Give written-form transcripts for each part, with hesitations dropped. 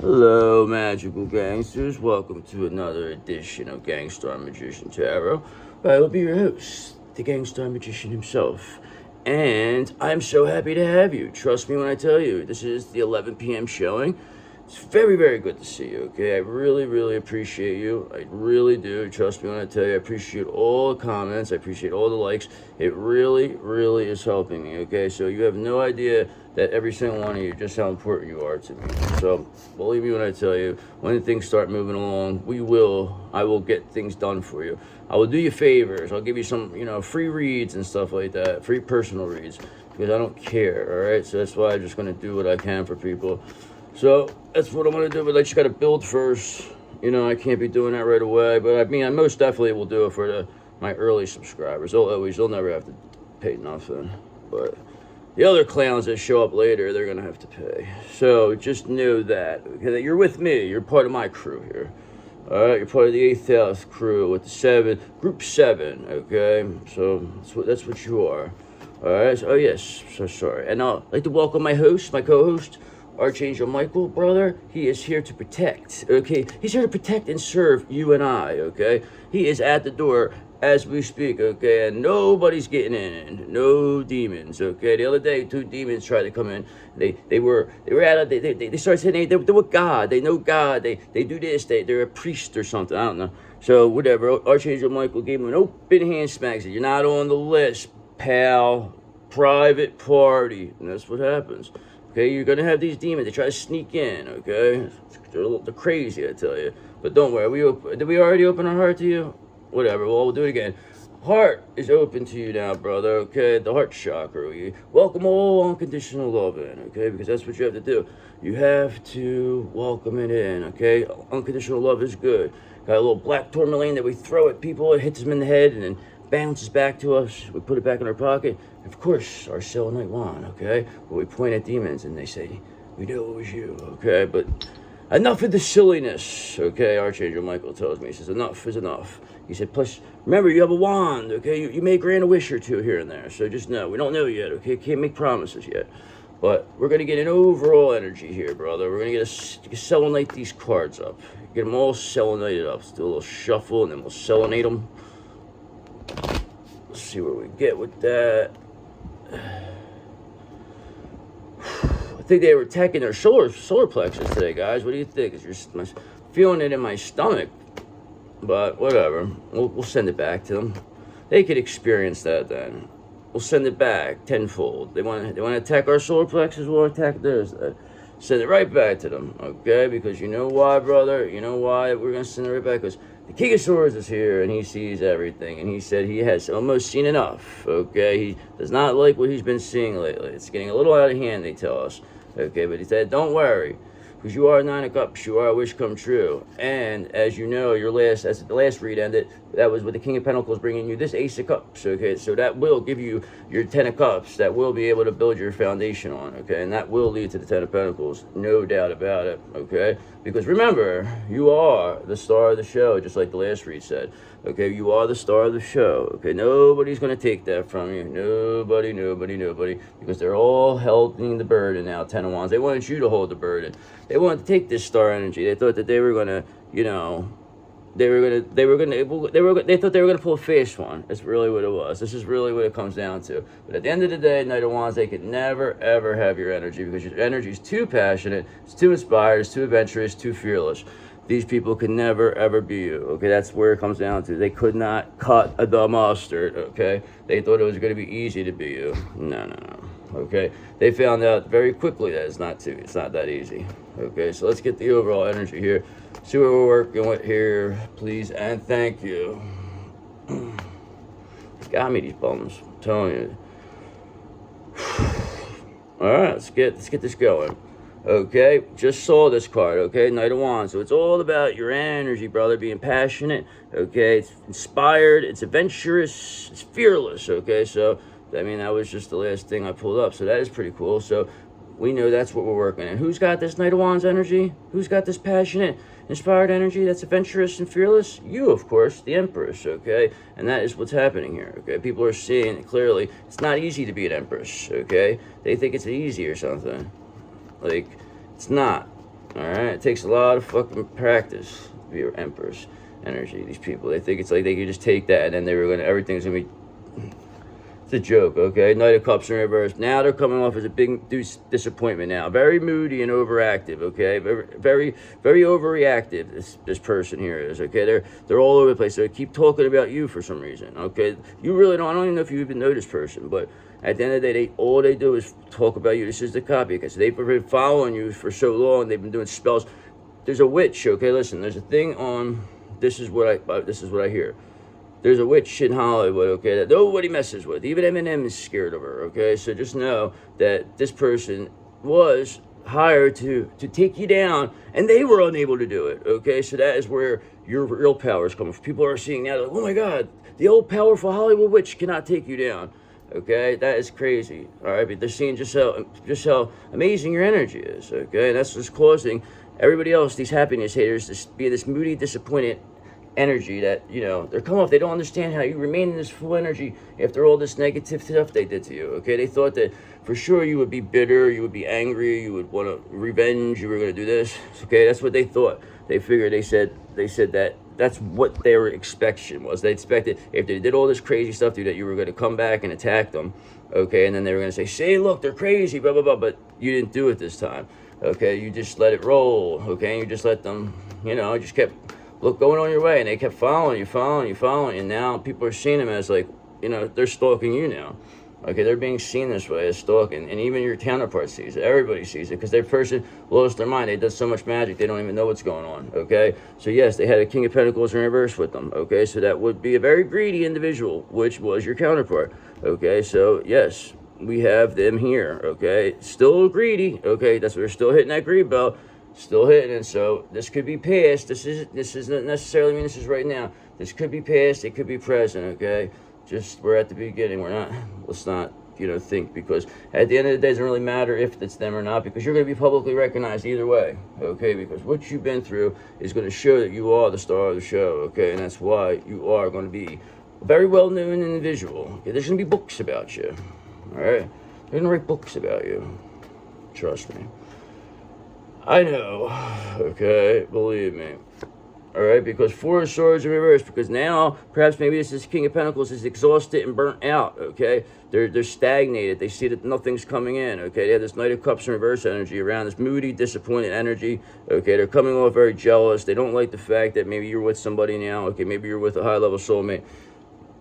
Hello, magical gangsters. Welcome to another edition of Gangster Magician Tarot. I will be your host, the Gangster Magician himself. And I'm so happy to have you. Trust me when I tell you, this is the 11 p.m. showing. It's very, very good to see you, okay? I really, really appreciate you. I really do. Trust me when I tell you, I appreciate all the comments. I appreciate all the likes. It really, really is helping me, okay? So you have no idea that every single one of you, just how important you are to me. So believe me when I tell you, when things start moving along, I will get things done for you. I will do you favors. I'll give you some, free reads and stuff like that, free personal reads, because I don't care, all right? So that's why I'm just going to do what I can for people. So that's what I'm going to do, but I just got to build first. I can't be doing that right away, but I most definitely will do it for my early subscribers. They'll never have to pay nothing, but the other clowns that show up later, they're going to have to pay. So just know that, okay, that you're with me. You're part of my crew here. All right, you're part of the 8th house crew with the group 7, okay? So that's what you are. All right, so yes, so sorry. And I'd like to welcome my co-host, Archangel Michael, brother. He is here to protect, okay? He's here to protect and serve you and I, okay? He is at the door as we speak, okay? And nobody's getting in. No demons, okay? The other day, 2 demons tried to come in. They started saying they're with God. They know God. They do this. They're a priest or something. I don't know. So whatever. Archangel Michael gave him an open hand smack. Said, "You're not on the list, pal. Private party." And that's what happens. Okay, you're going to have these demons. They try to sneak in, okay? They're crazy, I tell you. But don't worry. Did we already open our heart to you? Whatever. Well, we'll do it again. Heart is open to you now, brother, okay? The heart chakra. We welcome all unconditional love in, okay? Because that's what you have to do. You have to welcome it in, okay? Unconditional love is good. Got a little black tourmaline that we throw at people. It hits them in the head and then bounces back to us. We put it back in our pocket. Of course, our selenite wand, okay? Where we point at demons and they say, "We knew it was you," okay? But enough of the silliness, okay? Archangel Michael tells me, he says, enough is enough. He said, plus, remember, you have a wand, okay? You may grant a wish or two here and there, so just know. We don't know yet, okay? Can't make promises yet. But we're going to get an overall energy here, brother. We're going to selenite these cards up. Get them all selenited up. Let's do a little shuffle, and then we'll selenate them. Let's see where we get with that. I think they were attacking their solar plexus today, guys. What do you think? I'm feeling it in my stomach. But whatever. We'll send it back to them. They could experience that then. We'll send it back tenfold. They want to attack our solar plexus. We'll attack theirs. Send it right back to them, okay? Because you know why, brother? You know why we're going to send it right back? Because the King of Swords is here, and he sees everything. And he said he has almost seen enough, okay? He does not like what he's been seeing lately. It's getting a little out of hand, they tell us, okay? But he said, don't worry, because you are 9 of Cups. You are a wish come true. And as you know, as the last read ended, that was with the King of Pentacles bringing you this Ace of Cups, okay? So that will give you your 10 of Cups that will be able to build your foundation on, okay? And that will lead to the 10 of Pentacles, no doubt about it, okay? Because remember, you are the star of the show, just like the last read said, okay? You are the star of the show, okay? Nobody's going to take that from you. Nobody, because they're all holding the burden now, 10 of Wands. They wanted you to hold the burden. They wanted to take this star energy. They thought that they were going to, they thought they were gonna pull a fast one. That's really what it was. This is really what it comes down to. But at the end of the day, Knight of Wands, they could never ever have your energy because your energy is too passionate, it's too inspired, it's too adventurous, too fearless. These people can never ever be you. Okay, that's where it comes down to. They could not cut the mustard. Okay, they thought it was gonna be easy to be you. No. Okay, they found out very quickly that it's not that easy. Okay, so let's get the overall energy here. See what we're working with here, please and thank you. Got me these bums, I'm telling you. All right, let's get this going. Okay, just saw this card. Okay, Knight of Wands. So it's all about your energy, brother, being passionate. Okay, it's inspired, it's adventurous, it's fearless. Okay, so that was just the last thing I pulled up. So that is pretty cool. So we know that's what we're working in. Who's got this Knight of Wands energy? Who's got this passionate, inspired energy that's adventurous and fearless? You, of course, the Empress, okay? And that is what's happening here, okay? People are seeing it clearly. It's not easy to be an Empress, okay? They think it's easy or something. Like, it's not. All right, it takes a lot of fucking practice to be an Empress energy. These people, they think it's like they could just take that and then everything's gonna be. It's a joke, okay? Knight of Cups in reverse. Now they're coming off as a big disappointment now. Very moody and overactive, okay? Very overreactive, this person here is, okay? They're all over the place. So they keep talking about you for some reason, okay? You really don't, I don't even know if you even know this person, but at the end of the day, all they do is talk about you. This is the copy, because they've been following you for so long. They've been doing spells. There's a witch, okay? Listen, there's a thing on, this is what I hear. There's a witch in Hollywood, okay, that nobody messes with. Even Eminem is scared of her, okay? So just know that this person was hired to take you down, and they were unable to do it, okay? So that is where your real power is coming from. People are seeing now, like, oh my God, the old powerful Hollywood witch cannot take you down, okay? That is crazy, all right? But they're seeing just how amazing your energy is, okay? And that's what's causing everybody else, these happiness haters, to be this moody, disappointed energy that, you know, they're coming off. They don't understand how you remain in this full energy after all this negative stuff they did to you, okay? They thought that for sure you would be bitter, you would be angry, you would want to revenge, you were going to do this, okay? That's what they thought. They figured, they said that that's what their expectation was. They expected if they did all this crazy stuff to you that you were going to come back and attack them, okay? And then they were going to say, look, they're crazy, blah, blah, blah, but you didn't do it this time, okay? You just let it roll, okay? You just let them, you know, just kept going on your way, and they kept following you, and now people are seeing them as, like, you know, they're stalking you now. Okay, they're being seen this way as stalking, and even your counterpart sees it. Everybody sees it, because their person lost their mind. They did so much magic, they don't even know what's going on, okay? So yes, they had a King of Pentacles in reverse with them, okay? So that would be a very greedy individual, which was your counterpart, okay? So yes, we have them here, okay? Still greedy, okay? That's what they're still hitting that greed belt. Still hitting it, so this could be past. This doesn't necessarily mean this is right now. This could be past, it could be present, okay? Just, we're at the beginning, let's not, you know, think, because at the end of the day, it doesn't really matter if it's them or not, because you're going to be publicly recognized either way, okay? Because what you've been through is going to show that you are the star of the show, okay? And that's why you are going to be a very well-known individual, okay? There's going to be books about you, all right? They're going to write books about you, trust me. I know, okay, believe me, all right, because Four of Swords in reverse, because now, perhaps maybe this is King of Pentacles is exhausted and burnt out, okay, they're stagnated, they see that nothing's coming in, okay, they have this Knight of Cups in reverse energy around, this moody, disappointed energy, okay, they're coming off very jealous, they don't like the fact that maybe you're with somebody now, okay, maybe you're with a high-level soulmate.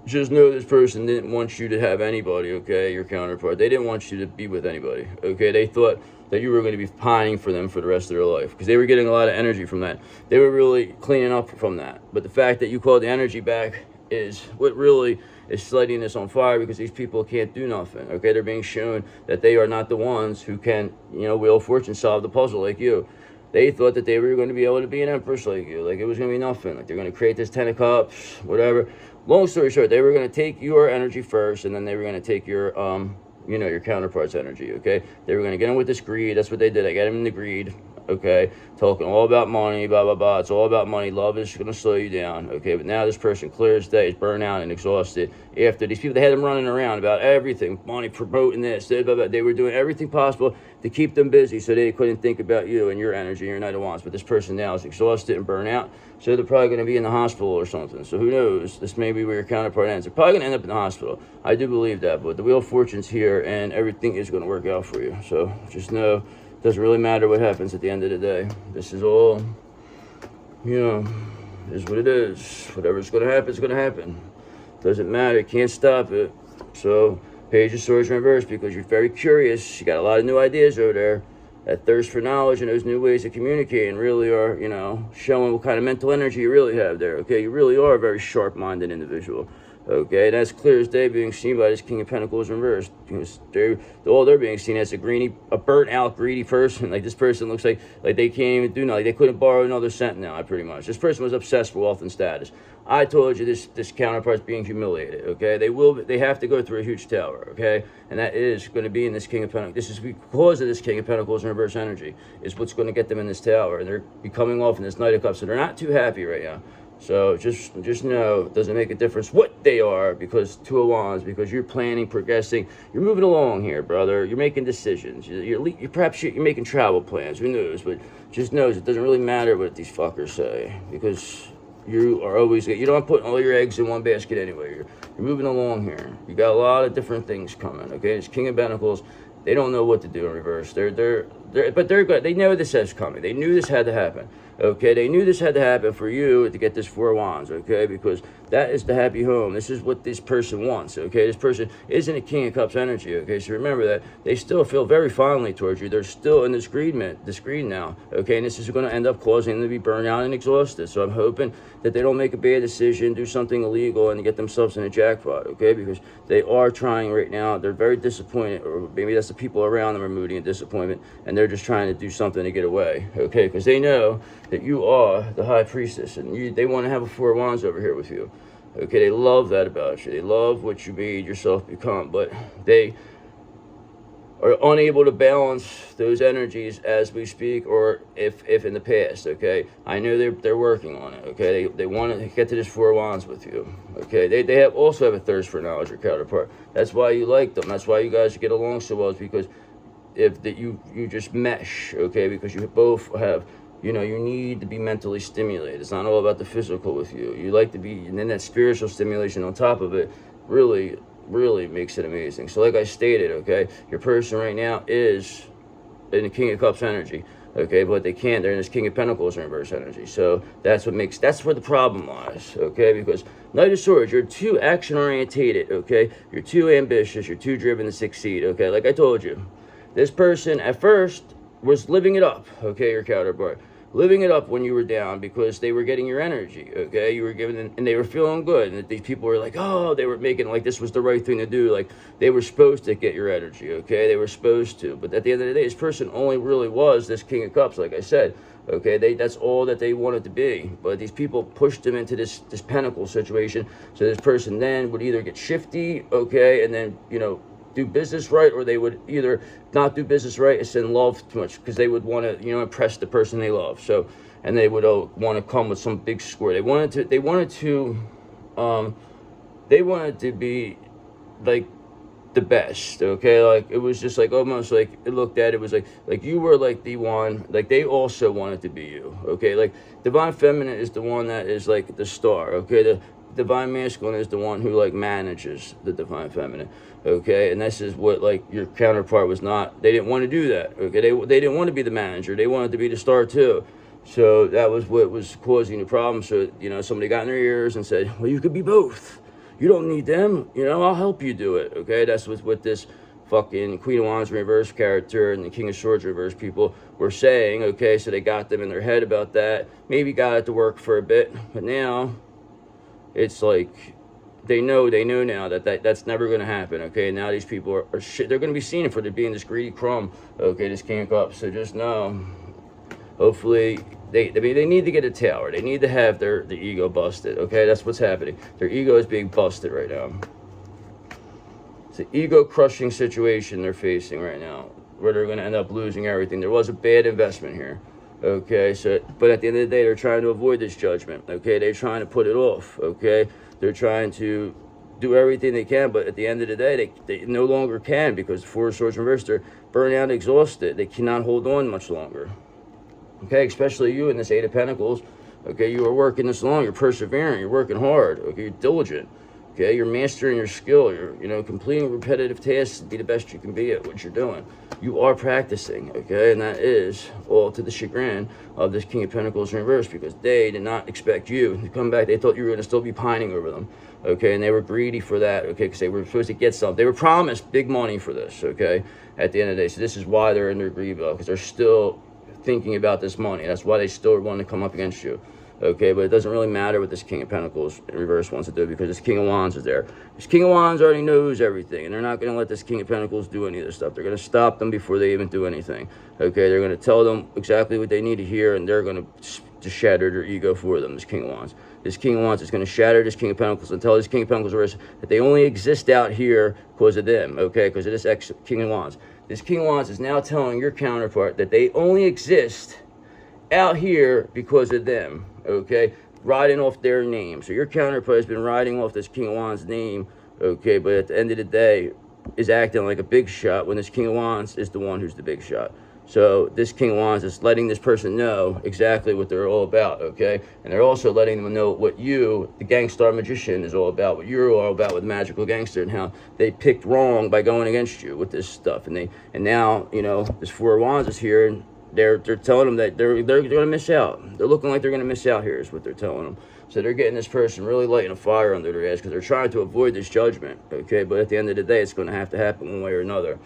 Just know this person didn't want you to have anybody, okay, your counterpart. They didn't want you to be with anybody, okay? They thought that you were going to be pining for them for the rest of their life, because they were getting a lot of energy from that. They were really cleaning up from that. But the fact that you called the energy back is what really is lighting this on fire, because these people can't do nothing, okay? They're being shown that they are not the ones who can, you know, Wheel of Fortune, solve the puzzle like you. They thought that they were going to be able to be an empress like you, like it was going to be nothing, like they're going to create this 10 of Cups, whatever. Long story short, they were going to take your energy first, and then they were going to take your, you know, your counterpart's energy, okay? They were going to get them with this greed. That's what they did. They got them in the greed, okay? Talking all about money, blah, blah, blah. It's all about money. Love is going to slow you down, okay? But now this person, clear as day, is burnt out and exhausted. After these people, they had them running around about everything, money, promoting this, blah, blah, blah. They were doing everything possible to keep them busy so they couldn't think about you and your energy and your Knight of Wands. But this person now is exhausted and burnt out, so they're probably going to be in the hospital or something. So who knows? This may be where your counterpart ends. They're probably going to end up in the hospital. I do believe that, but the Wheel of Fortune's here, and everything is going to work out for you. So just know it doesn't really matter what happens at the end of the day. This is all, you know, is what it is. Whatever's going to happen is going to happen. Doesn't matter. Can't stop it. So Page of Swords in reverse, because you're very curious. You got a lot of new ideas over there. That thirst for knowledge and those new ways of communicating really are, you know, showing what kind of mental energy you really have there, okay? You really are a very sharp-minded individual, okay? That's clear as day being seen by this King of Pentacles in reverse. All they're being seen as a burnt-out, greedy person. Like, this person looks like they can't even do nothing. They couldn't borrow another cent now, pretty much. This person was obsessed with wealth and status. I told you this counterpart's being humiliated, okay? They have to go through a huge tower, okay? And that is going to be in this King of Pentacles. This is because of this King of Pentacles in reverse energy is what's going to get them in this tower. And they're coming off in this Knight of Cups, so they're not too happy right now. So just know it doesn't make a difference what they are, because Two of Wands, because you're planning, progressing, you're moving along here, brother. You're making decisions. Perhaps you're making travel plans. Who knows? But just knows it doesn't really matter what these fuckers say, because you are always, you don't put all your eggs in one basket anyway. You're moving along here. You got a lot of different things coming. Okay, it's King of Pentacles. They don't know what to do in reverse. But they're good. They know this has coming. They knew this had to happen. Okay, they knew this had to happen for you to get this Four of Wands, okay, because that is the happy home. This is what this person wants, okay? This person isn't a King of Cups energy, okay? So remember that they still feel very fondly towards you. They're still in this greed now, okay? And this is going to end up causing them to be burned out and exhausted. So I'm hoping that they don't make a bad decision, do something illegal, and get themselves in a jackpot, okay? Because they are trying right now. They're very disappointed, or maybe that's the people around them are moody and disappointment, and they're just trying to do something to get away, okay? Because they know that you are the High Priestess, and they want to have a Four of Wands over here with you. Okay, they love that about you. They love what you made yourself become, but they are unable to balance those energies as we speak, or if in the past, okay? I know they're working on it, okay? They want to get to this Four of Wands with you, okay? They also have a thirst for knowledge, your counterpart. That's why you like them. That's why you guys get along so well, is because you just mesh, okay? Because you both have, you need to be mentally stimulated. It's not all about the physical with you. You like to be, and then that spiritual stimulation on top of it really makes it amazing. So like I stated, okay, your person right now is in the King of Cups energy, okay, but they're in this King of Pentacles in reverse energy. So that's where the problem lies, okay, because Knight of Swords, you're too action orientated, okay, you're too ambitious, you're too driven to succeed, okay, like I told you. This person at first was living it up, okay, your counterpart. Living it up when you were down, because they were getting your energy, okay? You were giving them, and they were feeling good. And these people were like, oh, they were making like this was the right thing to do. Like they were supposed to get your energy, okay? They were supposed to. But at the end of the day, this person only really was this King of Cups, like I said, okay? That's all that they wanted to be. But these people pushed them into this pentacle situation. So this person then would either get shifty, okay, and then, do business right, or they would either not do business right and send love too much, because they would want to impress the person they love. So, and they would want to come with some big score. They wanted to be like the best, okay? Like it was just like almost like it looked at it was like you were like the one, like they also wanted to be you, okay? Like Divine Feminine is the one that is like the star, okay? The Divine Masculine is the one who like manages the Divine Feminine, okay? And this is what like your counterpart was not. They didn't want to do that, okay? They didn't want to be the manager. They wanted to be the star too. So that was what was causing the problem. So somebody got in their ears and said, well, you could be both. You don't need them. I'll help you do it, okay? That's what this fucking Queen of Wands reverse character and the King of Swords reverse people were saying, okay? So they got them in their head about that. Maybe got it to work for a bit, but now it's like they know now that's never going to happen, okay? Now these people are shit. They're going to be seen for being this greedy crumb, okay, this King of Cups. So just know, hopefully, they need to get a tower. They need to have their ego busted, okay? That's what's happening. Their ego is being busted right now. It's an ego-crushing situation they're facing right now, where they're going to end up losing everything. There was a bad investment here. Okay, so, but at the end of the day, they're trying to avoid this judgment, okay? They're trying to put it off, okay? They're trying to do everything they can, but at the end of the day, they no longer can, because the Four of Swords reversed, they're burnt out, exhausted. They cannot hold on much longer, okay? Especially you in this Eight of Pentacles, okay? You are working this long, you're persevering, you're working hard, okay? You're diligent, okay? You're mastering your skill, you're completing repetitive tasks to be the best you can be at what you're doing. You are practicing, okay? And that is all to the chagrin of this King of Pentacles in reverse, because they did not expect you to come back. They thought you were going to still be pining over them, okay? And they were greedy for that, okay? Because they were supposed to get something. They were promised big money for this, okay? At the end of the day. So this is why they're in their greed, because they're still thinking about this money. That's why they still want to come up against you. Okay, but it doesn't really matter what this King of Pentacles in reverse wants to do, because this King of Wands is there. This King of Wands already knows everything, and they're not going to let this King of Pentacles do any of this stuff. They're going to stop them before they even do anything. Okay, they're going to tell them exactly what they need to hear, and they're going to shatter their ego for them, this King of Wands. This King of Wands is going to shatter this King of Pentacles and tell this King of Pentacles that they only exist out here because of them, okay, because of this King of Wands. This King of Wands is now telling your counterpart that they only exist out here because of them, okay? riding off their name. So your counterpart has been riding off this King of Wands name, okay, but at the end of the day is acting like a big shot when this King of Wands is the one who's the big shot. So this King of Wands is letting this person know exactly what they're all about, okay? And they're also letting them know what you, the Gangster Magician, is all about, what you're all about with Magical Gangster, and how they picked wrong by going against you with this stuff. And now, you know, this Four of Wands is here, and they're telling them that they're going to miss out. They're looking like they're going to miss out here is what they're telling them. So they're getting this person really lighting a fire under their ass because they're trying to avoid this judgment, okay? But at the end of the day, it's going to have to happen one way or another.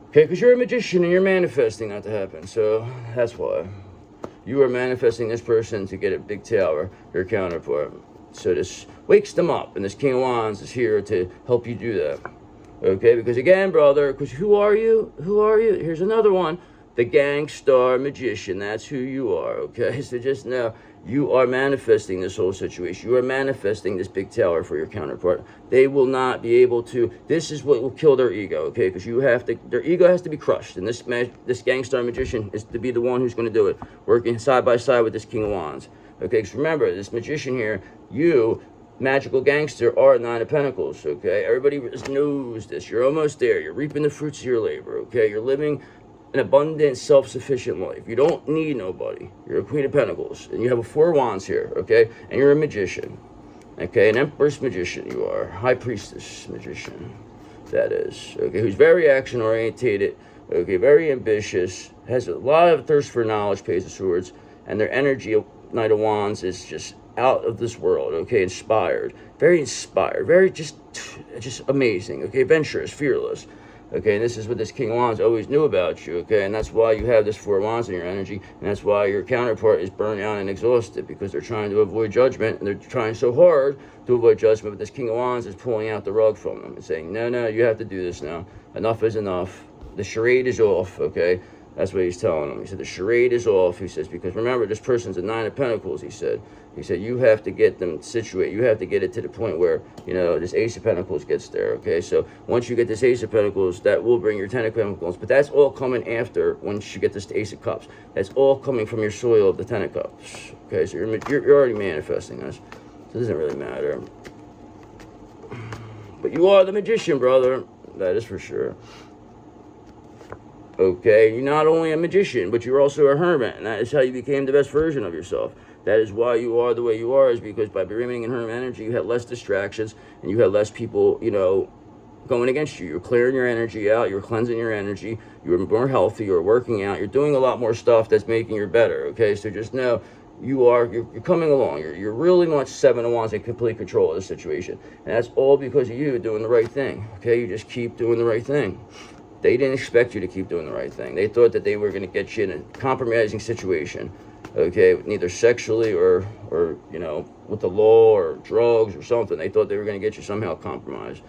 Okay, because you're a magician and you're manifesting that to happen. So that's why. You are manifesting this person to get a big tower, your counterpart. So this wakes them up, and this King of Wands is here to help you do that. Okay, because again, brother, because who are you? Who are you? Here's another one. The Gangster Magician. That's who you are, okay? So just know you are manifesting this whole situation. You are manifesting this big tower for your counterpart. They will not be able to. This is what will kill their ego, okay? Because you have to. Their ego has to be crushed, and this Gangster Magician is to be the one who's going to do it, working side by side with this King of Wands, okay? Because remember, this magician here, you, Magical Gangster, are Nine of Pentacles, okay? Everybody knows this. You're almost there. You're reaping the fruits of your labor, okay? You're living an abundant, self-sufficient life. You don't need nobody. You're a Queen of Pentacles, and you have a Four of Wands here, okay? And you're a magician, okay? An Empress Magician you are. High Priestess Magician, that is, okay? Who's very action-orientated, okay? Very ambitious, has a lot of thirst for knowledge, Page of Swords, and their energy of Knight of Wands is just out of this world, okay? Inspired, very just amazing, okay? Adventurous, fearless. Okay, and this is what this King of Wands always knew about you, okay? And that's why you have this Four of Wands in your energy, and that's why your counterpart is burnt out and exhausted, because they're trying to avoid judgment, and they're trying so hard to avoid judgment, but this King of Wands is pulling out the rug from them and saying, no, you have to do this now. Enough is enough. The charade is off, okay? That's what he's telling them. He said, the charade is off, he says, because remember, this person's a Nine of Pentacles, he said. He said, you have to get them situated. You have to get it to the point where, you know, this Ace of Pentacles gets there, okay? So once you get this Ace of Pentacles, that will bring your Ten of Pentacles. But that's all coming after, once you get this Ace of Cups. That's all coming from your soil of the Ten of Cups, okay? So you're already manifesting this. So it doesn't really matter. But you are the magician, brother. That is for sure. Okay, you're not only a magician, but you're also a hermit, and that is how you became the best version of yourself. That is why you are the way you are, is because by remaining in hermit energy, you had less distractions, and you had less people, you know, going against you. You're clearing your energy out, you're cleansing your energy, you're more healthy, you're working out, you're doing a lot more stuff that's making you better, okay? So just know, you're coming along. You're really much Seven of Wands in complete control of the situation. And that's all because of you doing the right thing, okay? You just keep doing the right thing. They didn't expect you to keep doing the right thing. They thought that they were going to get you in a compromising situation, okay, neither sexually or you know, with the law or drugs or something. They thought they were going to get you somehow compromised.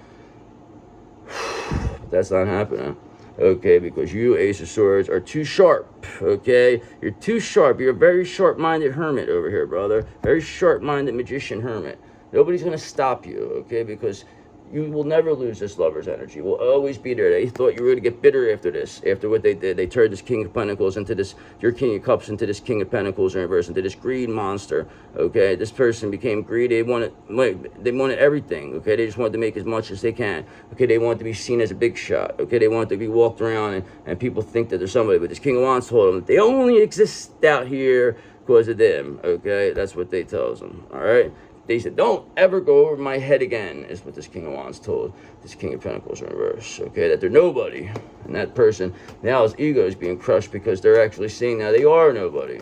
But that's not happening, okay, because you, Ace of Swords, are too sharp, okay? You're too sharp. You're a very sharp-minded hermit over here, brother. Very sharp-minded magician hermit. Nobody's going to stop you, okay, because you will never lose this lover's energy. Will always be there. They thought you were going to get bitter after this, after what they did. They turned this King of Pentacles into this, your King of Cups into this King of Pentacles in reverse, into this greed monster, okay? This person became greedy. They wanted everything, okay? They just wanted to make as much as they can, okay? They wanted to be seen as a big shot, okay? They wanted to be walked around and people think that they're somebody, but this King of Wands told them that they only exist out here because of them, okay? That's what they tells them, all right? They said, don't ever go over my head again, is what this King of Wands told this King of Pentacles in reverse, okay? That they're nobody. And that person, now his ego is being crushed because they're actually seeing now they are nobody.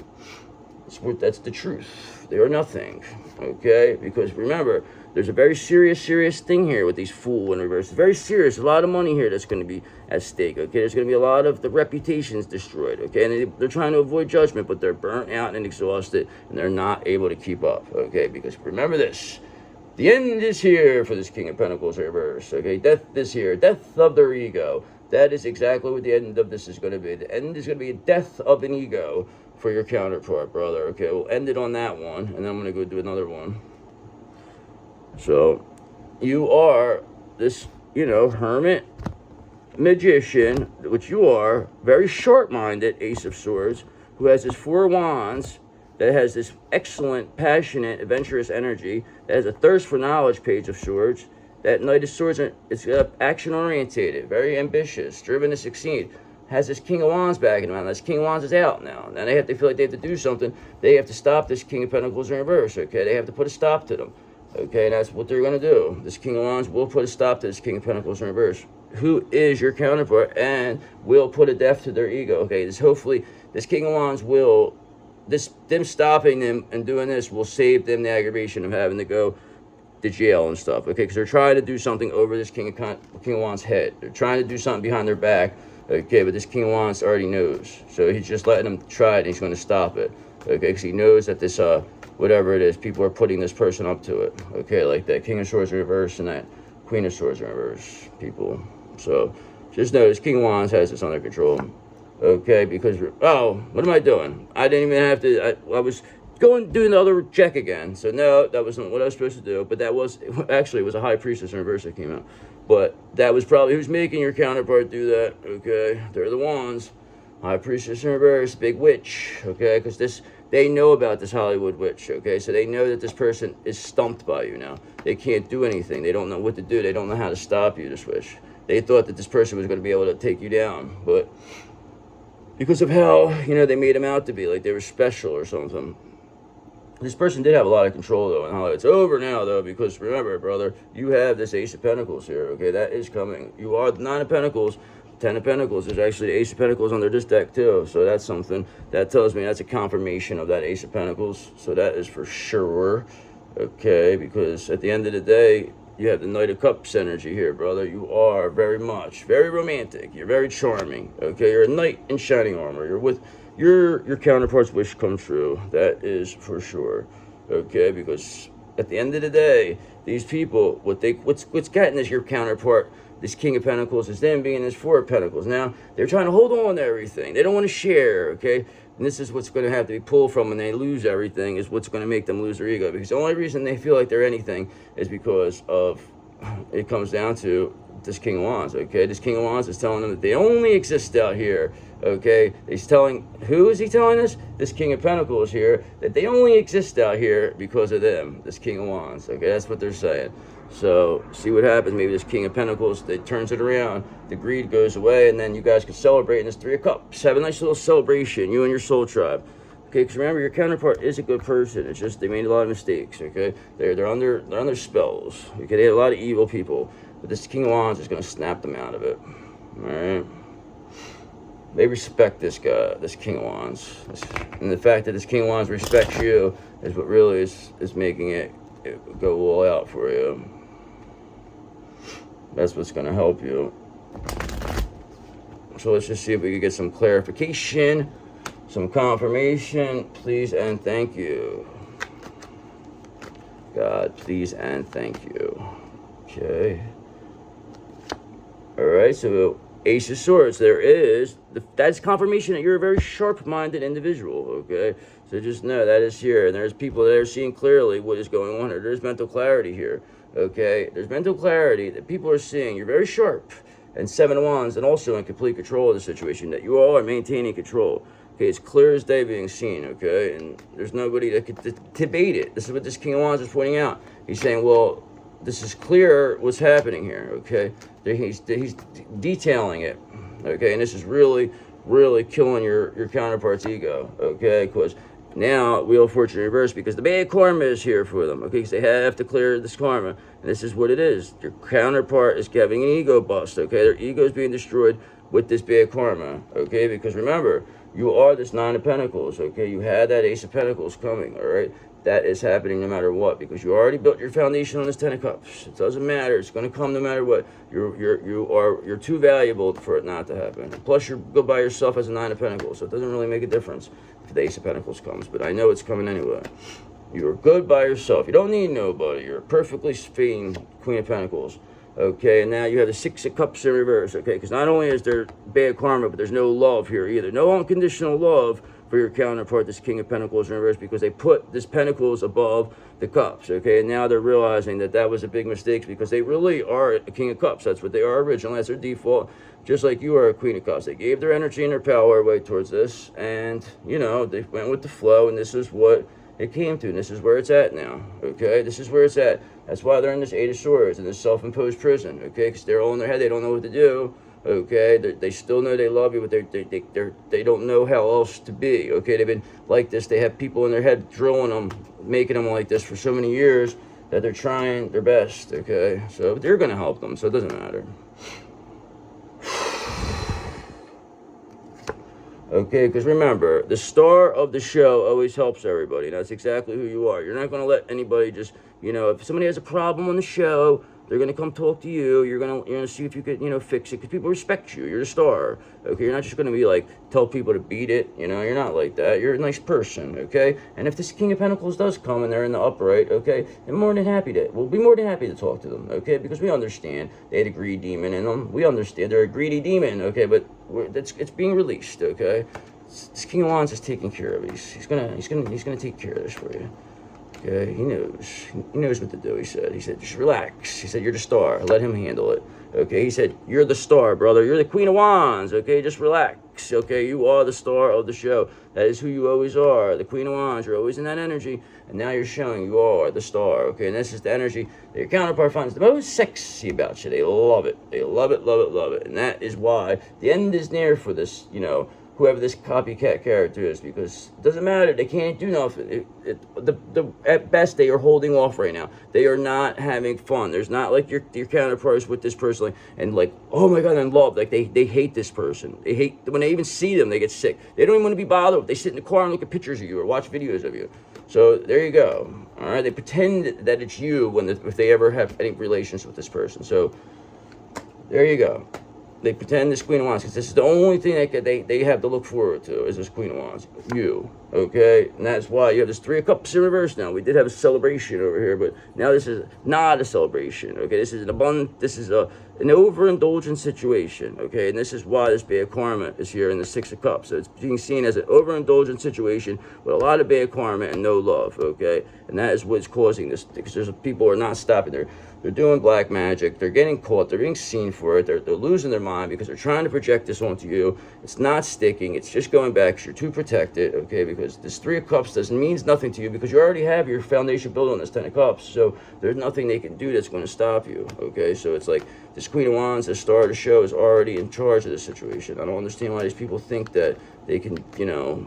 That's the truth. They are nothing, okay? Because remember, there's a very serious thing here with these Fool in reverse. It's very serious. A lot of money here that's going to be at stake, okay? There's going to be a lot of the reputations destroyed, okay? And they're trying to avoid judgment, but they're burnt out and exhausted, and they're not able to keep up, okay? Because remember this. The end is here for this King of Pentacles in reverse, okay? Death is here. Death of their ego. That is exactly what the end of this is going to be. The end is going to be a death of an ego for your counterpart, brother, okay? We'll end it on that one, and then I'm going to go do another one. So, you are this, you know, hermit magician, which you are, very short-minded Ace of Swords, who has his Four of Wands, that has this excellent, passionate, adventurous energy, that has a thirst for knowledge, Page of Swords. That Knight of Swords is action-orientated, very ambitious, driven to succeed. Has this King of Wands backing around. This King of Wands is out now. Now they feel like they have to do something. They have to stop this King of Pentacles in reverse, okay? They have to put a stop to them, okay? And that's what they're going to do. This King of Wands will put a stop to this King of Pentacles in reverse, who is your counterpart, and will put a death to their ego, okay? Hopefully, this King of Wands will, them stopping them and doing this will save them the aggravation of having to go to jail and stuff, okay? Because they're trying to do something over this King of Wands' head. They're trying to do something behind their back, okay? But this King of Wands already knows, so he's just letting them try it, and he's going to stop it, okay? Because he knows that this, whatever it is, people are putting this person up to it, okay? Like that King of Swords in reverse and that Queen of Swords in reverse, people. So just notice King of Wands has this under control, okay? Because, oh, what am I doing? I didn't even have to, I was doing the other check again. So no, that wasn't what I was supposed to do. But that was, actually, it was a High Priestess in reverse that came out. But that was probably who's making your counterpart do that, okay? They're the Wands. High Priestess in reverse, big witch, okay? Because they know about this Hollywood witch, okay? So they know that this person is stumped by you now. They can't do anything. They don't know what to do. They don't know how to stop you, this witch. They thought that this person was going to be able to take you down. But because of how, they made him out to be, like they were special or something. This person did have a lot of control, though, and how it's over now, though, because remember, brother, you have this Ace of Pentacles here, okay? That is coming. You are the Nine of Pentacles, Ten of Pentacles. There's actually the Ace of Pentacles under this deck, too, so that's something. That tells me that's a confirmation of that Ace of Pentacles, so that is for sure, okay? Because at the end of the day, you have the Knight of Cups energy here, brother. You are very romantic. You're very charming, okay? You're a knight in shining armor. You're with your counterpart's wish come true. That is for sure, okay? Because at the end of the day, these people, what's gotten is your counterpart, this King of Pentacles, is them being this Four of Pentacles. Now, they're trying to hold on to everything. They don't want to share, okay? And this is what's going to have to be pulled from when they lose everything, is what's going to make them lose their ego. Because the only reason they feel like they're anything is because of, it comes down to this King of Wands, okay? This King of Wands is telling them that they only exist out here, okay? He's telling, who is he telling us? This King of Pentacles here, that they only exist out here because of them, this King of Wands, okay? That's what they're saying. So, see what happens. Maybe this King of Pentacles, that turns it around, the greed goes away, and then you guys can celebrate in this Three of Cups. Have a nice little celebration, you and your soul tribe. Okay, because remember, your counterpart is a good person. It's just they made a lot of mistakes, okay? They're under spells, okay? They had a lot of evil people. But this King of Wands is going to snap them out of it, all right? They respect this guy, this King of Wands. And the fact that this King of Wands respects you is what really is making it go all out for you. That's what's going to help you. So let's just see if we can get some clarification, some confirmation. Please and thank you. God, please and thank you. Okay. All right, so Ace of Swords, that's confirmation that you're a very sharp-minded individual, okay? So just know that is here, and there's people that are seeing clearly what is going on here. There's mental clarity here, okay? There's mental clarity that people are seeing. You're very sharp, and Seven of Wands, and also in complete control of the situation, that you all are maintaining control. Okay, it's clear as day being seen, okay? And there's nobody that could debate it. This is what this King of Wands is pointing out. He's saying, well, this is clear what's happening here, okay? He's detailing it, okay? And this is really killing your counterpart's ego, okay? Because now, Wheel of Fortune reversed, because the bad karma is here for them, okay? Because they have to clear this karma, and this is what it is. Your counterpart is having an ego bust, okay? Their ego is being destroyed with this bad karma, okay? Because remember, you are this Nine of Pentacles, okay? You had that Ace of Pentacles coming, all right? That is happening no matter what, because you already built your foundation on this Ten of Cups. It doesn't matter. It's going to come no matter what. You're too valuable for it not to happen. Plus, you're good by yourself as a Nine of Pentacles, so it doesn't really make a difference if the Ace of Pentacles comes. But I know it's coming anyway. You're good by yourself. You don't need nobody. You're a perfectly fine Queen of Pentacles. Okay, and now you have the Six of Cups in reverse, okay? Because not only is there bad karma, but there's no love here either. No unconditional love for your counterpart, this King of Pentacles in reverse, because they put this Pentacles above the Cups, okay? And now they're realizing that that was a big mistake, because they really are a King of Cups. That's what they are originally. That's their default, just like you are a Queen of Cups. They gave their energy and their power away towards this, and, you know, they went with the flow, and this is what it came to, and this is where it's at now, okay? This is where it's at. That's why they're in this Eight of Swords, in this self-imposed prison, okay? Because they're all in their head. They don't know what to do, okay? They still know they love you, but they don't know how else to be, okay? They've been like this. They have people in their head drilling them, making them like this for so many years that they're trying their best, okay? So they're going to help them, so it doesn't matter. Okay, because remember, the star of the show always helps everybody. That's exactly who you are. You're not going to let anybody just, you know, if somebody has a problem on the show, they're going to come talk to you. You're going to see if you could, you know, fix it, because people respect you. You're the star, okay? You're not just going to be like, tell people to beat it, you know? You're not like that. You're a nice person, okay? And if this King of Pentacles does come and they're in the upright, okay, we'll be more than happy to talk to them, okay? Because we understand they had a greed demon in them. We understand they're a greedy demon, okay? But it's being released, okay? This King of Wands is taking care of it. He's gonna take care of this for you. Okay, he knows what to do. He said, just relax. He said, you're the star. Let him handle it. Okay, he said, you're the star, brother. You're the Queen of Wands. Okay, just relax. Okay, you are the star of the show. That is who you always are. The Queen of Wands. You're always in that energy, and now you're showing you are the star. Okay, and this is the energy that your counterpart finds the most sexy about you. They love it. They love it, love it, love it. And that is why the end is near for this, you know, whoever this copycat character is, because it doesn't matter. They can't do nothing. At best, they are holding off right now. They are not having fun. There's not like your counterparts with this person, and like, oh my God, I'm in love. Like they hate this person. They hate, when they even see them, they get sick. They don't even want to be bothered. They sit in the car and look at pictures of you or watch videos of you. So there you go. All right, they pretend that it's you if they ever have any relations with this person. So there you go. They pretend this Queen of Wands, because this is the only thing they have to look forward to, is this Queen of Wands. You, okay? And that's why you have this Three of Cups in reverse now. We did have a celebration over here, but now this is not a celebration, okay? This is an overindulgent situation, okay? And this is why this bad karma is here in the Six of Cups. So it's being seen as an overindulgent situation with a lot of bad karma and no love, okay? And that is what's causing this, because there's people who are not stopping. They're doing black magic. They're getting caught. They're being seen for it. They're losing their mind because they're trying to project this onto you. It's not sticking. It's just going back because you're too protected, okay? Because this Three of Cups means nothing to you, because you already have your foundation built on this Ten of Cups. So there's nothing they can do that's going to stop you, okay? So it's like this Queen of Wands, the star of the show, is already in charge of this situation. I don't understand why these people think that they can, you know...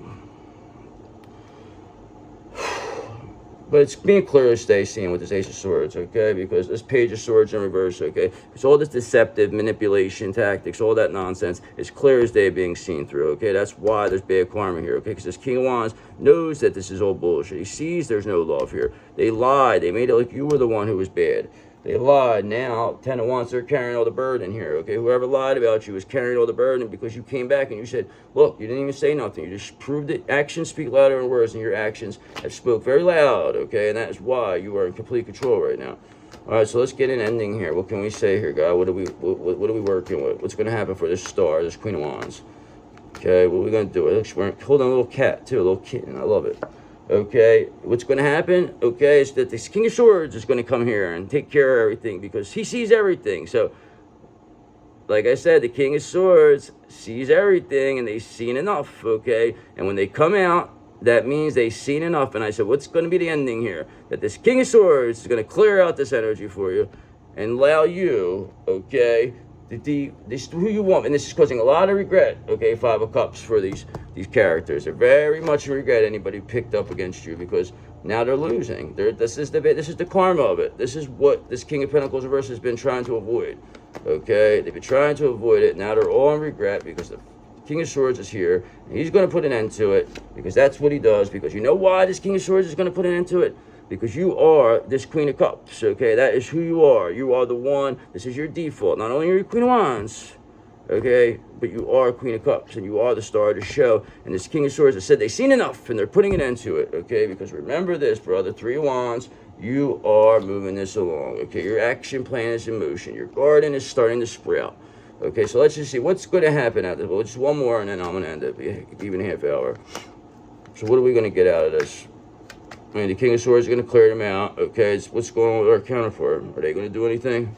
But it's being clearly stay seen with this Ace of Swords, okay? Because this Page of Swords in reverse, okay? It's all this deceptive manipulation tactics, all that nonsense. It's clear as day being seen through, okay? That's why there's bad karma here, okay? Because this King of Wands knows that this is all bullshit. He sees there's no love here. They lied. They made it like you were the one who was bad. They lied. Now, Ten of Wands, they're carrying all the burden here, okay? Whoever lied about you is carrying all the burden, because you came back and you said, look, you didn't even say nothing. You just proved that actions speak louder than words, and your actions have spoke very loud, okay? And that is why you are in complete control right now. All right, so let's get an ending here. What can we say here, God? What are we working with? What's going to happen for this star, this Queen of Wands? Okay, what are we going to do? We're holding a little cat, too, a little kitten. I love it. Okay, what's going to happen, okay, is that this King of Swords is going to come here and take care of everything, because he sees everything. So, like I said, the King of Swords sees everything, and they've seen enough, okay? And when they come out, that means they've seen enough. And I said, what's going to be the ending here? That this King of Swords is going to clear out this energy for you and allow you, okay, this who you want. And this is causing a lot of regret, okay, Five of Cups for these characters. They're very much regret anybody picked up against you, because now they're losing. This is the karma of it. This is what this King of Pentacles reverse has been trying to avoid, okay? They've been trying to avoid it. Now they're all in regret, because the King of Swords is here, and he's going to put an end to it, because that's what he does. Because you know why this King of Swords is going to put an end to it? Because you are this Queen of Cups, okay? That is who you are. You are the one. This is your default. Not only are you Queen of Wands, okay, but you are Queen of Cups, and you are the star of the show. And this King of Swords has said they've seen enough, and they're putting an end to it, okay? Because remember this, brother, Three of Wands, you are moving this along, okay? Your action plan is in motion. Your garden is starting to sprout. Okay, so let's just see what's going to happen out there. Well, just one more, and then I'm going to end it, even half hour. So what are we going to get out of this? I mean, the King of Swords is going to clear them out. Okay, what's going on with our counterpart? Are they going to do anything?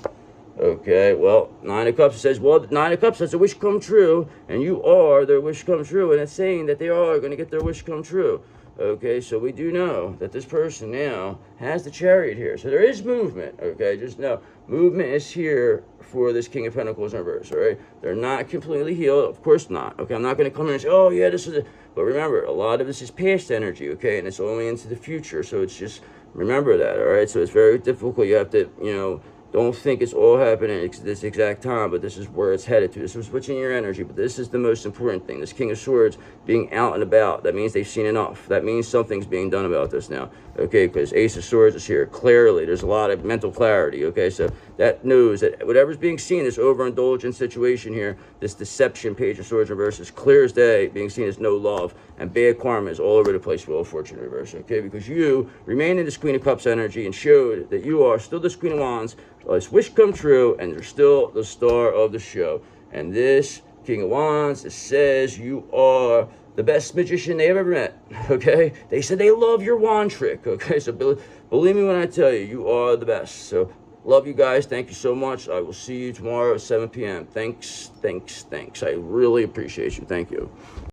Okay, well, Nine of Cups says, well, Nine of Cups, that's a wish come true, and you are their wish come true, and it's saying that they are going to get their wish come true. Okay, so we do know that this person now has the Chariot here. So there is movement, okay? Just know, movement is here for this King of Pentacles in reverse, all right? They're not completely healed. Of course not, okay? I'm not going to come in and say, oh, yeah, this is it. But remember, a lot of this is past energy, okay? And it's only into the future, so it's just, remember that, all right? So it's very difficult. You have to, you know, don't think it's all happening at this exact time, but this is where it's headed to. This is switching your energy, but this is the most important thing. This King of Swords being out and about, that means they've seen enough. That means something's being done about this now, okay? Because Ace of Swords is here. Clearly, there's a lot of mental clarity, okay? So that knows that whatever's being seen, this overindulgent situation here, this deception, Page of Swords reverse, is clear as day, being seen as no love, and bad karma is all over the place for Wheel of Fortune reverse, okay? Because you remain in this Queen of Cups energy and showed that you are still this Queen of Wands. This wish come true, and you're still the star of the show. And this King of Wands, it says you are the best magician they've ever met, okay? They said they love your wand trick, okay? So believe me when I tell you, you are the best. So love you guys. Thank you so much. I will see you tomorrow at 7 p.m. Thanks. I really appreciate you. Thank you.